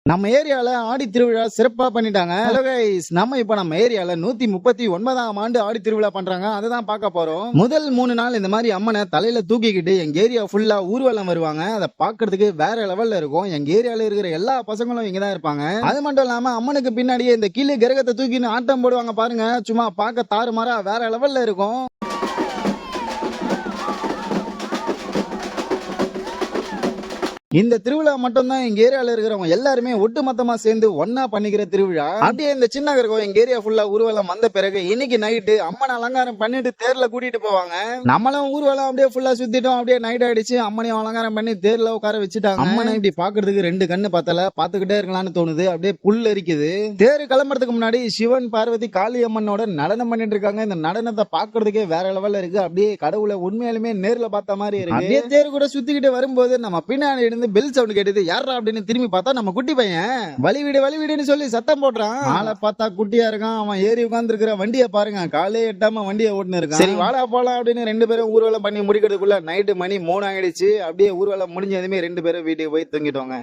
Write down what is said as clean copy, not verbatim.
நம்ம ஏரியால ஆடி திருவிழா சிறப்பா பண்ணிட்டாங்க. Hello guys, நம்ம இப்ப நம்ம ஏரியால 139ஆம் ஆண்டு ஆடி திருவிழா பண்றாங்க. அததான் பார்க்க போறோம். முதல் 3 நாள் இந்த மாதிரி அம்மனை தலையில தூக்கிக்கிட்டு எங்க ஏரியா ஃபுல்லா ஊர்வலம் வருவாங்க. அதை பார்க்கிறதுக்கு வேற லெவல்ல இருக்கும். எங்க ஏரியால இருக்கிற எல்லா பசங்களும் இங்கதான் இருப்பாங்க. அது மட்டும் இல்லாம அம்மனுக்கு பின்னாடியே இந்த கீழே கிரகத்தை தூக்கின்னு ஆட்டம் போடுவாங்க பாருங்க. சும்மா பார்க்க தாறுமாறா வேற லெவல்ல இருக்கும். இந்த திருவிழா மட்டும் தான் எங்க ஏரியால இருக்கிறவங்க எல்லாருமே ஒட்டுமொத்தமா சேர்ந்து ஒன்னா பண்ணிக்கிற திருவிழா. அப்படியே இந்த சின்ன கிரகம் எங்க ஏரியா ஃபுல்லா ஊர்வலம் வந்த பிறகு இன்னைக்கு நைட்டு அம்மன் அலங்காரம் பண்ணிட்டு தேர்ல கூட்டிட்டு போவாங்க. நம்மளும் ஊர்வலம் அப்படியே ஃபுல்லா சுத்திட்டோம். அப்படியே நைட் ஆயிடுச்சு. அம்மனையும் அலங்காரம் பண்ணி தேர்ல உட்கார வச்சுட்டாங்க. அம்மனை இப்படி பாக்குறதுக்கு 2 கண்ணு பத்தல, பாத்துக்கிட்டே இருக்கலாம்னு தோணுது. அப்படியே புல் இருக்குது. தேர் கிளம்புறதுக்கு முன்னாடி சிவன் பார்வதி காளி அம்மனோட நடனம் பண்ணிட்டு இருக்காங்க. இந்த நடனத்தை பாக்குறதுக்கே வேற லெவல்ல இருக்கு. அப்படியே கடவுளை உண்மையாலுமே நேர்ல பார்த்த மாதிரி இருக்கு. அப்படியே தேர் கூட சுத்திக்கிட்டு வரும்போது நம்ம பின்னாடி பெல் சவுண்ட் கேட்டது. யாரா அப்படின்னு திரும்பி பார்த்தா நம்ம குட்டி பையன் வழி விடுன்னு சொல்லி சத்தம் போடுறான். ஆளை பார்த்தா குட்டியா இருக்கான். அவன் ஏறி உட்கார்ந்து இருக்கிற வண்டியை பாருங்க, காலே எட்டாம வண்டியை ஓட்டுன்னு இருக்கான். சரி வாடா போலாம் அப்படின்னு 2 பேரும் ஊர்வலம் பண்ணி முடிக்கிறதுக்குள்ள நைட்டு மணி 3 ஆயிடுச்சு. அப்படியே ஊர்வலம் முடிஞ்சதுமே 2 பேரும் வீட்டுக்கு போய் தூங்கிட்டோங்க.